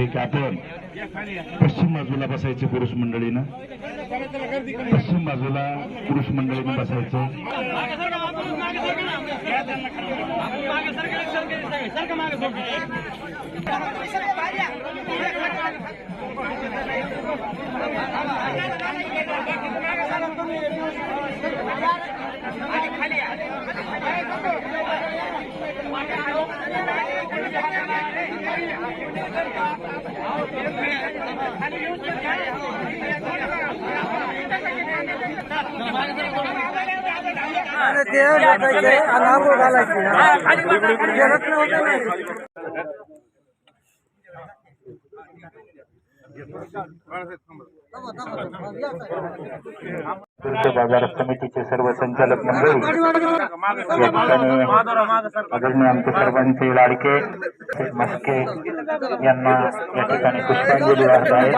आहे की आपण पश्चिम बाजूला बसायचे पुरुष मंडळीनं, पश्चिम बाजूला पुरुष मंडळीनं बसायचं. बाजार समितीचे सर्व संचालक मंडळी या ठिकाणी आदरणीय आमचे सर्वांचे लाडके मस्के यांना या ठिकाणी पुष्पांजली वाहत आहे.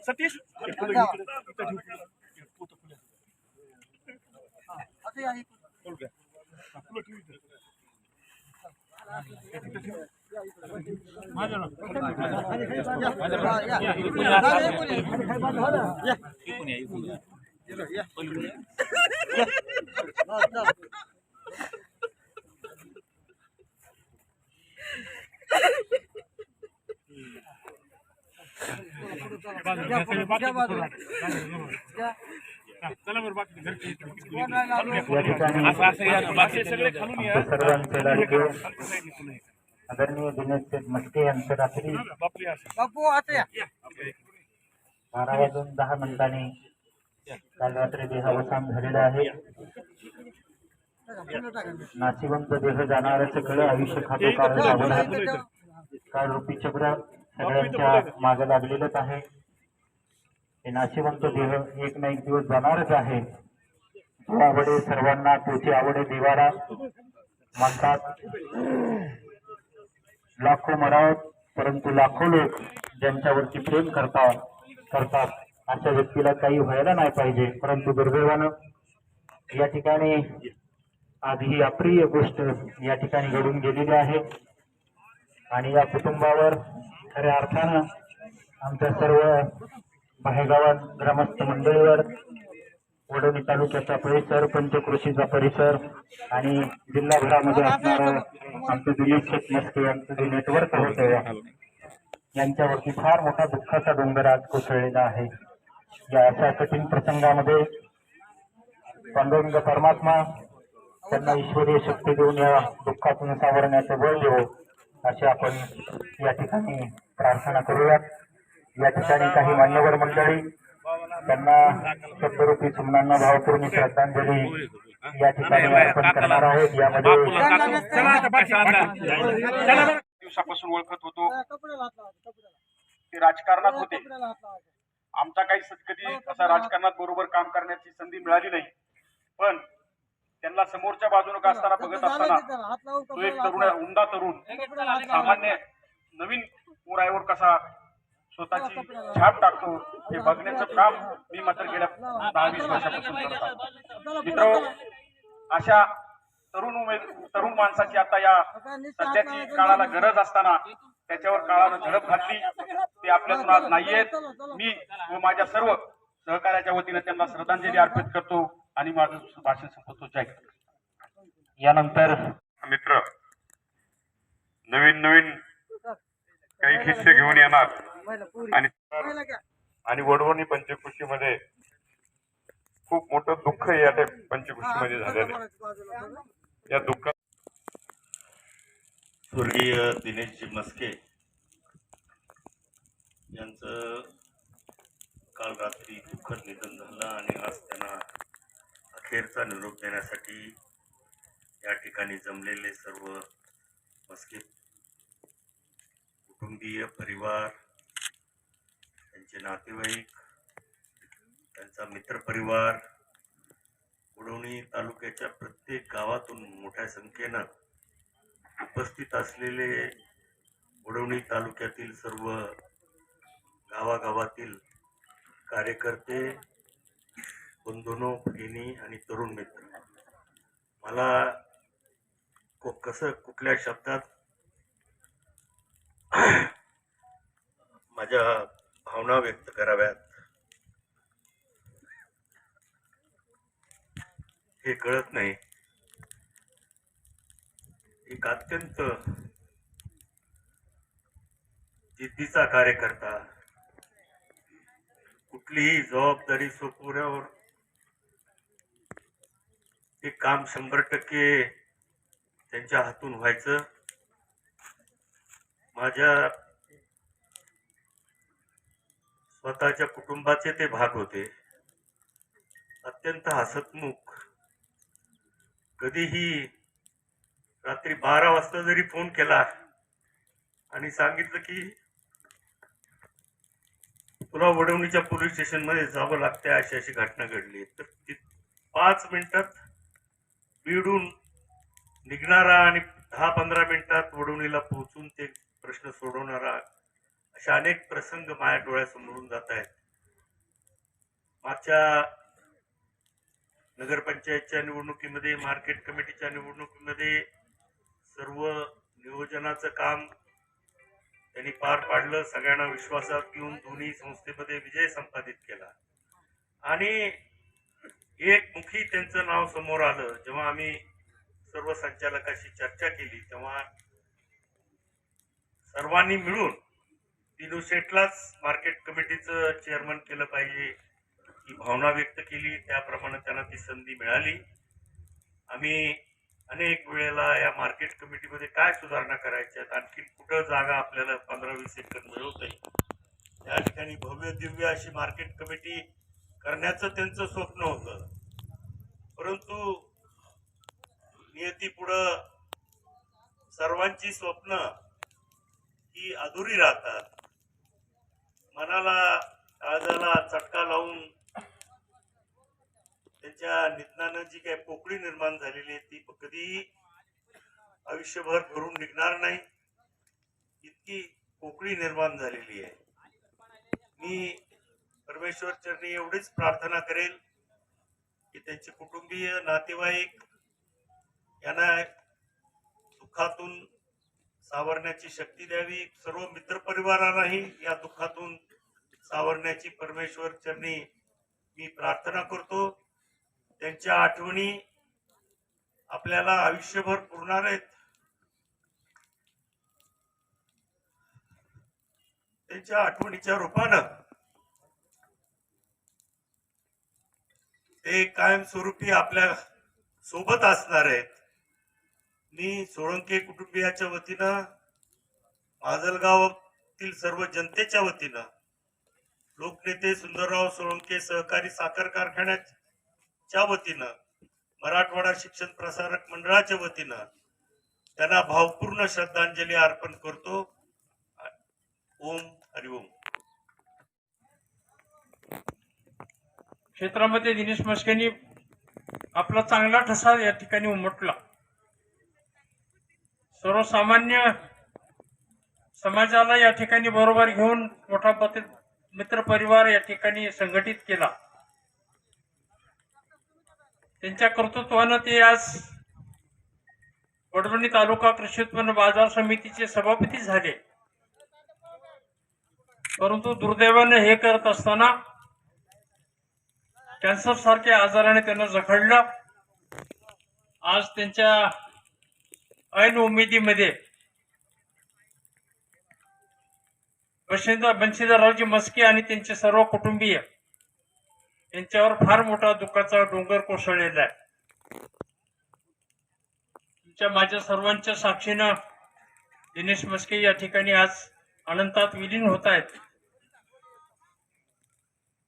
सतीश सर्वांचे लाडके आदरणीय दिनेश मस्के यांचं रात्री 12:10 काल रात्री देहावसान झालेलं आहे. नाशिवंत देह जाणाऱ्याचं खरं आयुष्य खातो काळ रूपी चक्र सगळ्यांच्या मागे लागलेलंच आहे. हे नाशिवंत देह एक ना एक दिवस जाणारच आहे. आवडे सर्वांना त्याची आवडे देवारा म्हणतात. लाखो मरावत परंतु लाखो लोक ज्यांच्यावरती प्रेम करतात अशा व्यक्तीला काही व्हायला नाही पाहिजे. परंतु दुर्दैवानं या ठिकाणी आज ही अप्रिय गोष्ट या ठिकाणी घडून गेलेली आहे आणि या कुटुंबावर खऱ्या अर्थानं आमच्या सर्व बाहेरगावात ग्रामस्थ मंडळीवर वडोली तालुक्याचा परिसर, पंचकृषीचा परिसर आणि जिल्हाभरामध्ये असणारं आमचे दिलीप शेठ मस्के यांचं जे नेटवर्क होतं यांच्यावरती फार मोठा दुःखाचा डोंगर आज कोसळलेला आहे. या अशा कठीण प्रसंगामध्ये पांडुरंग परमात्मा त्यांना ईश्वरीय शक्ती देऊन या दुःखातून सावरण्याचं बळ देवो अशी आपण या ठिकाणी प्रार्थना करूयात. या ठिकाणी काही मान्यवर मंडळी त्यांना शब्दरूपी सुमनांना भावपूर्ण श्रद्धांजली या ठिकाणी अर्पण करणार आहेत. यामध्ये दिवसापासून ओळखत होतो ते राजकारणात होते. आमचा काही कधी असा राजकारणात बरोबर काम करण्याची संधी मिळाली नाही, पण त्यांना समोरच्या बाजूने का असताना बघत असताना तो एक तरुण उमदा तरुण सामान्य नवीन पोरावर कसा स्वतःची छाप टाकतो हे बघण्याचं काम मी मात्र गेल्या 10-20 वर्षापासून करत आहे. मित्र, अशा तरुण माणसाची आता या सध्याची काळाला गरज असताना त्याच्यावर काळानं झडप घातली ते आपल्यातून आज नाहीयेत. मी व माझ्या सर्व सहकार्याच्या वतीने त्यांना श्रद्धांजली अर्पित करतो आणि माझं भाषण संपवतो. जय. यानंतर मित्र नवीन काही किस्से घेऊन येणार आणि वडवणी पंचकृषीमध्ये खूप मोठं दुःख या पंचकृषीमध्ये झालेलं आहे. या दुःखात स्वर्गीय दिनेशजी मस्के यांचं काल रात्री दुःखद निधन झालं आणि आज त्यांना अखेरचा निरोप देण्यासाठी या ठिकाणी जमलेले सर्व मस्के कुटुंबीय, परिवार, त्यांचे नातेवाईक, त्यांचा मित्रपरिवार वडवणी तालुक्याच्या प्रत्येक गावातून मोठ्या संख्येनं उपस्थित असलेले वडवणी तालुक्यातील सर्व गावागावातील कार्यकर्ते, बंधूंनो, भगिनी आणि तरुण मित्र, मला कसं कुठल्या शब्दात माझ्या भावना व्यक्त कराव्यात हे कळत नाही. एक अत्यंत जिद्दीचा कार्यकर्ता, कुठलीही जबाबदारी सोपवण्यावर हे काम 100% त्यांच्या हातून व्हायचं. माझ्या स्वतःच्या कुटुंबाचे ते भाग होते. अत्यंत हसतमुख, कधीही रात्री 12 वाजता जरी फोन केला आणि सांगितलं की तुला वडवणीच्या पोलीस स्टेशन मध्ये जावं लागते, अशी अशी घटना घडली, तर 5 मिनिटात बीडून निघणारा आणि 10-15 मिनिटात वडवणीला पोहोचून ते प्रश्न सोडवणारा, अशा अनेक प्रसंग माझ्या डोळ्यासमोरून जात आहेत. मागच्या नगरपंचायतच्या निवडणुकीमध्ये, मार्केट कमिटीच्या निवडणुकीमध्ये सर्व नियोजनाचं काम त्यांनी पार पाडलं. सगळ्यांना विश्वासात घेऊन दोन्ही संस्थेमध्ये विजय संपादित केला आणि एकमुखी त्यांचं नाव समोर आलं. जेव्हा आम्ही सर्व संचालकाशी चर्चा केली तेव्हा सर्वांनी मिळून दिनू शेठलाच मार्केट कमिटीचं चेअरमन केलं पाहिजे ही भावना व्यक्त केली. त्याप्रमाणे त्यांना ती संधी मिळाली. आम्ही अनेक वेळेला या मार्केट कमिटीमध्ये काय सुधारणा करायच्यात, आणखी कुठं जागा आपल्याला 15-20 एकर मिळवता येईल, त्या ठिकाणी भव्य दिव्य अशी मार्केट कमिटी करण्याचं त्यांचं स्वप्न होतं. परंतु नियतीपुढं सर्वांची स्वप्न ही अधुरी राहतात. मनाला काळजाला चटका लावून त्यांच्या निधनानं जी काही पोकळी निर्माण झालेली आहे ती कधीही आयुष्यभर भरून निघणार नाही, इतकी पोकळी निर्माण झालेली आहे. मी परमेश्वर चरणी एवढीच प्रार्थना करेल की त्यांचे कुटुंबीय, नातेवाईक यांना दुःखातून सावरण्याची शक्ती द्यावी. सर्व मित्रपरिवारांनाही या दुःखातून सावरण्याची परमेश्वर चरणी मी प्रार्थना करतो. त्यांच्या आठवणी आपल्याला आयुष्यभर पुरणार आहेत. त्यांच्या आठवणीच्या रूपानं ते कायमस्वरूपी आपल्या सोबत असणार आहेत. मी सोळंके कुटुंबियाच्या वतीनं, माजलगावातील सर्व जनतेच्या वतीनं, लोकनेते सुंदरराव सोळंके सहकारी साखर कारखान्याच्या वतीनं, मराठवाडा शिक्षण प्रसारक मंडळाच्या वतीनं त्यांना भावपूर्ण श्रद्धांजली अर्पण करतो. ओम हरिओम. क्षेत्रामध्ये दिनेश म्हस्केंनी आपला चांगला ठसा या ठिकाणी उमटला. सर्वसामान्य समाजाला या ठिकाणी बरोबर घेऊन मोठा मित्र परिवार या ठिकाणी संघटित केला. त्यांच्या कर्तृत्वानं ते आज वडवणी तालुका कृषी उत्पन्न बाजार समितीचे सभापती झाले. परंतु दुर्दैवाने हे करत असताना कॅन्सर सारख्या आजाराने त्यांना जखडलं. आज त्यांच्या ऐन उमेदीमध्ये बंशीधररावजी म्हस्के आणि त्यांचे सर्व कुटुंबीय यांच्यावर फार मोठा दुःखाचा डोंगर कोसळलेला आहे. तुमच्या माझ्या सर्वांच्या साक्षीनं दिनेश म्हस्के या ठिकाणी आज अनंतात विलीन होत आहेत.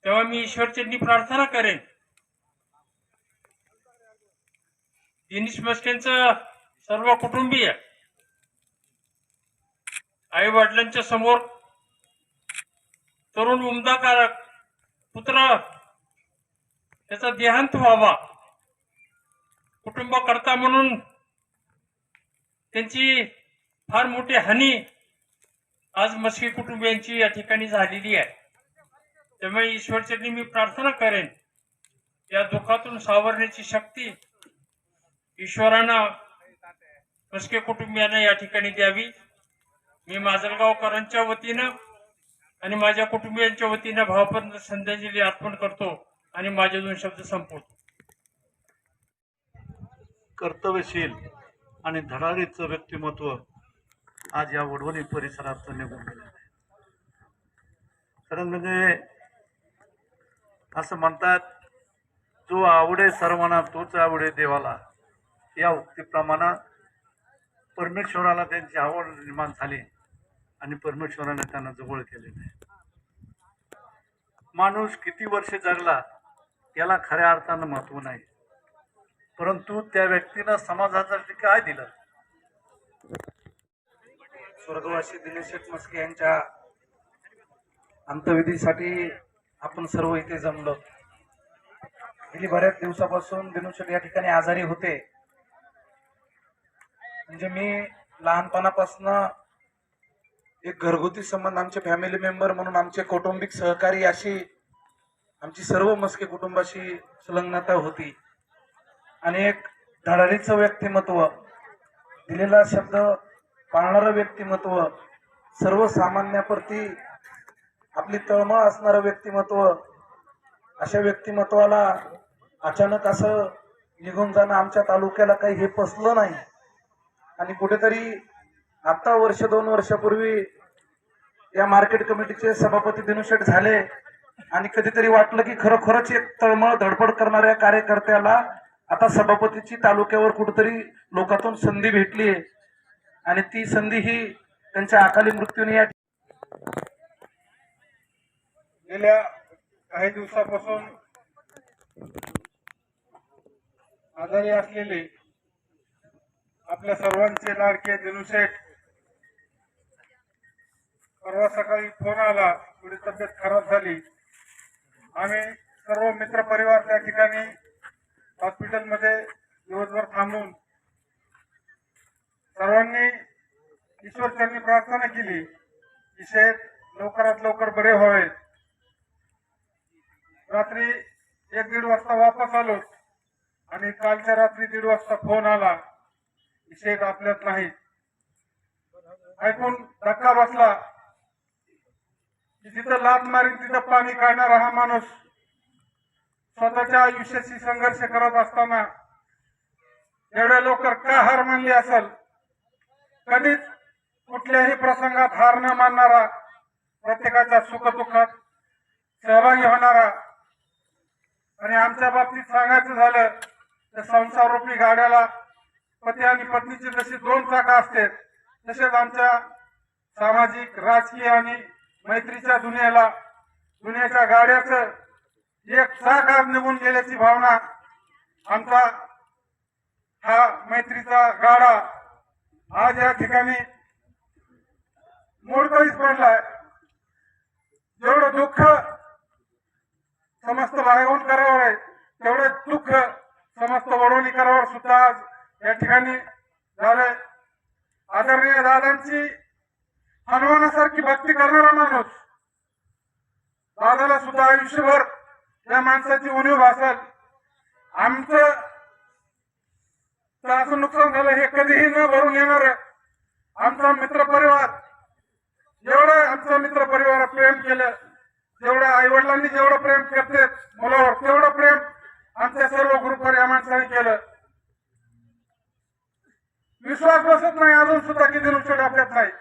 तेव्हा मी ईश्वरचरणी प्रार्थना करेन, दिनेश म्हस्केंचं सर्व कुटुंबीय आई वडिलांच्या समोर तरुण उमदाकारक पुत्र त्याचा देहांत व्हावा कुटुंबकर्ता म्हणून त्यांची फार मोठी हानी आज मस्के कुटुंबियांची या ठिकाणी झालेली आहे. त्यामुळे ईश्वरचरणी मी प्रार्थना करेन या दुःखातून सावरण्याची शक्ती ईश्वरानं मस्के कुटुंबियांना या ठिकाणी द्यावी. मी माजलगावकरांच्या वतीनं आणि माझ्या कुटुंबियांच्या वतीनं भावपूर्ण श्रद्धांजली अर्पण करतो आणि माझे 2 शब्द संपवतो. कर्तव्यशील आणि धडाडीचं व्यक्तिमत्व आज या वडवणी परिसरात निघून गेलेलं आहे. खरं म्हणजे असं म्हणतात, जो आवडे सर्वांना तोच आवडे देवाला, या उक्तीप्रमाणे परमेश्वराला त्यांची आवड निर्माण झाली आणि परमेश्वराने त्यांना जवळ केलेलं आहे. माणूस किती वर्ष जगला याला खऱ्या अर्थानं महत्व नाही, परंतु त्या व्यक्तीनं समाजासाठी काय दिलं. स्वर्गवासी दिनेश शेठ मस्के यांच्या अंत्यविधीसाठी आपण सर्व इथे जमलो. गेली बऱ्याच दिवसापासून दिनेश शेठ या ठिकाणी आजारी होते. म्हणजे मी लहानपणापासून एक घरगुती संबंध, आमचे फॅमिली मेंबर म्हणून आमचे कौटुंबिक सहकारी अशी आमची सर्व मस्के कुटुंबाशी संलग्नता होती. आणि एक धडाडीचं व्यक्तिमत्व, दिलेला शब्द पाळणारं व्यक्तिमत्व, सर्वसामान्याप्रती आपली तळमळ असणारं व्यक्तिमत्व, अशा व्यक्तिमत्वाला अचानक असं निघून जाणं आमच्या तालुक्याला काही हे पसलं नाही. आणि कुठेतरी आता 1-2 वर्षापूर्वी या मार्केट कमिटीचे सभापती दिनेश शेठ झाले आणि कधीतरी वाटलं की खरोखरच एक तळमळ धडपड करणाऱ्या कार्यकर्त्याला आता सभापतीची तालुक्यावर कुठेतरी लोकातून संधी भेटली आहे. आणि ती संधी ही त्यांच्या अकाली मृत्यूने या गेल्या काही दिवसापासून आजारी असलेले आपल्या सर्वांचे लाडके दिनेश शेठ, परवा सकाळी फोन आला, थोडी तब्येत खराब झाली. आम्ही सर्व मित्र परिवार त्या ठिकाणी हॉस्पिटलमध्ये दिवसभर थांबून सर्वांनी ईश्वरचरणी प्रार्थना केली की शेठ लवकरात लवकर बरे व्हावेत. रात्री 1-1:30 वाजता वापस आलो आणि कालच्या रात्री 1:30 वाजता फोन आला की शेठ आपल्यात नाही. ऐकून धक्का बसला की जिथं लात मारीन तिथं पाणी काढणारा हा माणूस स्वतःच्या आयुष्याशी संघर्ष करत असताना एवढ्या लवकर का हार मानली असेल. कधीच कुठल्याही प्रसंगात हार न मानणारा, प्रत्येकाच्या सुखदुःखात सहभागी होणारा. आणि आमच्या बाबतीत सांगायचं झालं तर संसार रूपी गाड्याला पती आणि पत्नीची जशी 2 चाकं असतात, तसेच आमच्या सामाजिक, राजकीय आणि मैत्रीच्या दुनियाच्या गाड्याचं एक चाक आज निघून गेल्याची भावना. आमचा हा मैत्रीचा गाडा आज या ठिकाणी मोडकळीस पडलाय. जेवढं दुःख समस्त भायवणकरावर आहे, तेवढे दुःख समस्त वडवणीकरावर सुद्धा आज या ठिकाणी झालंय. आदरणीय दादांची हनुमानासारखी भक्ती करणारा माणूस, दादाला सुद्धा आयुष्यभर या माणसाची उणीव भासेल. आमचं तर असं नुकसान झालं हे कधीही न भरून येणार. आमचा मित्रपरिवार, जेवढं आमचा मित्रपरिवार प्रेम केलं, जेवढं आई वडिलांनी जेवढं प्रेम करते मुलावर, तेवढं प्रेम आमच्या सर्व ग्रुपवर या माणसाने केलं. विश्वास बसत नाही अजून सुद्धा की दिनेश शेठ आपल्यात नाही.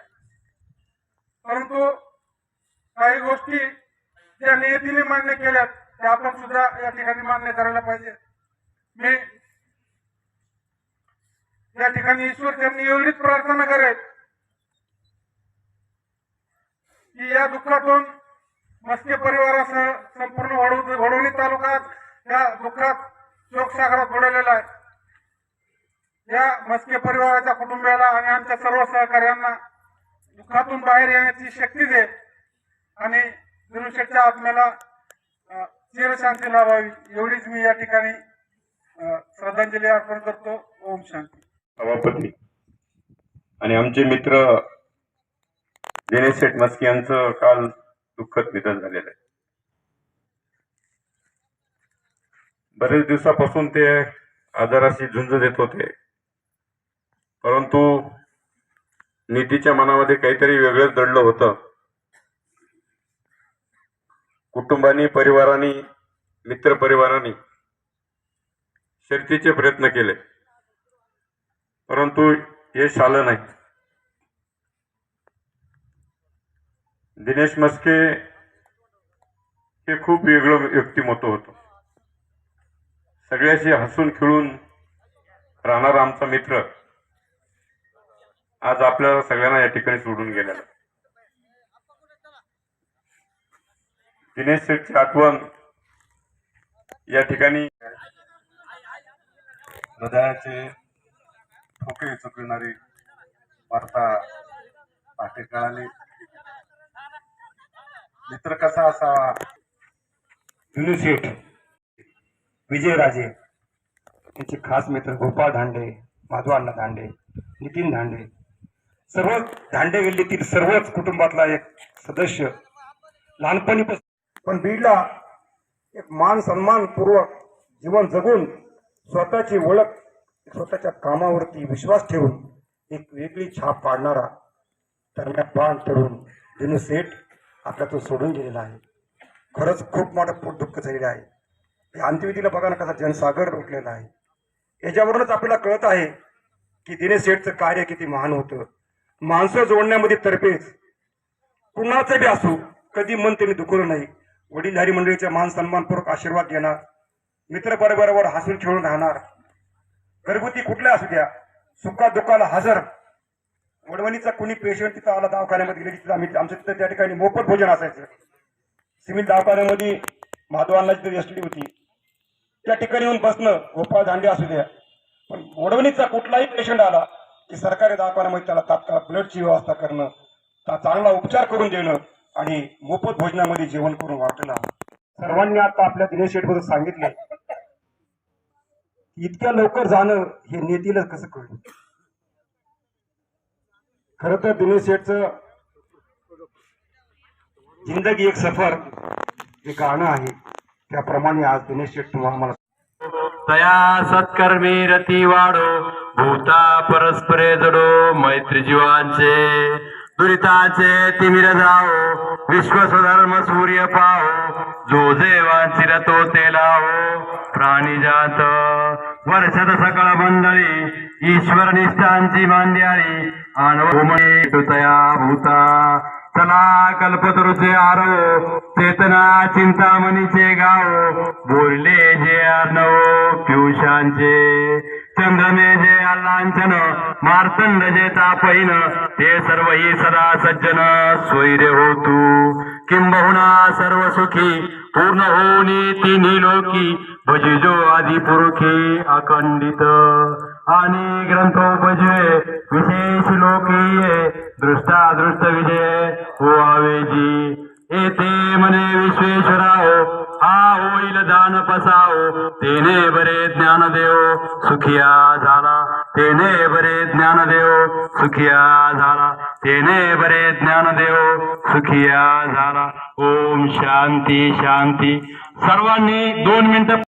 परंतु काही गोष्टी ज्या नियतीने मान्य केल्यात त्या आपण सुद्धा या ठिकाणी मान्य करायला पाहिजे. मी या ठिकाणी ईश्वरचरणी एवढीच प्रार्थना करेन की या दुःखातून मस्के परिवारासह संपूर्ण वडवणी तालुक्यात या दुःखात शोकसागरात बुडलेला आहे. या मस्के परिवाराच्या कुटुंबियाला आणि आमच्या सर्व सहकार्यांना दुःखातून बाहेर येण्याची शक्ती दे आणि दिनेश शेठच्या आत्म्याला चिरशांती लाभावी, एवढीच मी या ठिकाणी श्रद्धांजली अर्पण करतो. ओम शांती. सभापती आणि आमचे मित्र दिनेश शेठ मस्के यांचं काल दुःखद निधन झालेलं आहे. बरेच दिवसापासून ते आजाराशी झुंज देत होते, परंतु नीतीच्या मनामध्ये काहीतरी वेगळंच दडलं होतं. कुटुंबानी, परिवारांनी, मित्र परिवारांनी शर्थीचे प्रयत्न केले, परंतु यश आलं नाही. दिनेश मस्के हे खूप वेगळं व्यक्तिमत्व होतं. सगळ्याशी हसून खेळून राहणारा आमचा मित्र आज आपल्याला सगळ्यांना या ठिकाणी सोडून गेलेला. दिनेश शेठची आठवण या ठिकाणी हृदयाचे ठोके चुकविणारी वार्ता पहाटे कळाली. मित्र कसा असावा. दिनेश शेठ, विजयराजे यांचे खास मित्र गोपाळ धांडे, माधवांना धांडे, नितीन धांडे, सर्व धांडे गल्लीतील सर्वच कुटुंबातला एक सदस्य लहानपणीपासून. पण बीडला एक मान सन्मान पूर्वक जीवन जगून स्वतःची ओळख, स्वतःच्या कामावरती विश्वास ठेवून एक वेगळी छाप पाडणारा तरणाबाण तरुण दिनेश शेठ आपल्यातून सोडून गेलेला आहे. खरंच खूप मोठं पोट दुःख झालेलं आहे. अंत्यविधीला बघा ना कसा जनसागर उठलेला आहे. याच्यावरूनच आपल्याला कळत आहे की दिनेश शेठचं कार्य किती महान होतं. माणसं जोडण्यामध्ये तरफेच कुणाचं बी असू कधी मन त्यांनी दुखवलं नाही. वडीलधारी मंडळीच्या मान सन्मानपूर्वक आशीर्वाद घेणार, मित्रपरिवारावर हसून खेळून राहणार, घरगुती कुठल्या असू द्या सुखा दुःखाला हजर. वडवणीचा कुणी पेशंट तिथं आला दवाखान्यामध्ये गेले, तिथं आम्ही आमच्या तिथं त्या ठिकाणी मोफत भोजन असायचं. सिव्हिल दवाखान्यामध्ये माधवांना जिथे एसटी होती त्या ठिकाणी येऊन बसणं, गोपाळ दांडे असू द्या. पण वडवणीचा कुठलाही पेशंट आला की सरकारी दवाखान्यामध्ये त्याला तात्काळ ब्लडची व्यवस्था करणं, चांगला उपचार करून देणं आणि मोफत भोजनामध्ये जेवण करून वाटणं. सर्वांनी आता आपल्या दिनेश शेठबद्दल सांगितले. इतक्या लवकर जाणं हे नेतीला कसं कळलं. खरं तर दिनेश शेठचं जिंदगी एक सफर हे गाणं आहे, त्याप्रमाणे आज दिनेश शेठ तुम्हाला मला तया सत्कर्मी रती वाढो, भूता परस्परे जडो, मैत्री जीवांचे दुरिताचे तिमिर जाओ, विश्व स्वधर्म सूर्य पाहो, जो जेवांची रतो ते लावो, प्राणी जात वर्षद सकळ मंडळी, ईश्वर निष्ठांची मांद्याळी, आणवमणी तया भूता, चला कल्पतरुचे आरो, चेतना चिंतामणीचे गाव, बोलले जे अर्णव पियुषांचे, चंद्रमे जे अल्लांचन, मार्तंड जे तापहीन, ते सर्व ही सदा सज्जन, स्वैर्य होतू किंबहुना सर्व सुखी, पूर्ण होनी तिन्ही लोकी, भजिजो आदि पुरुषी अखंडित, आणि ग्रंथोपजय विशेष लोकीये, दृष्टादृष्ट विजय हो आवेजी, येते मने विश्वेश्वराओ, हा होईल दान पसाओ, तेने बरे ज्ञान देव सुखिया झाला, तेने बरे ज्ञान देव सुखिया झाला, तेने बरे ज्ञान देव सुखिया झाला. ओम शांती शांती. सर्वांनी 2 मिनिटं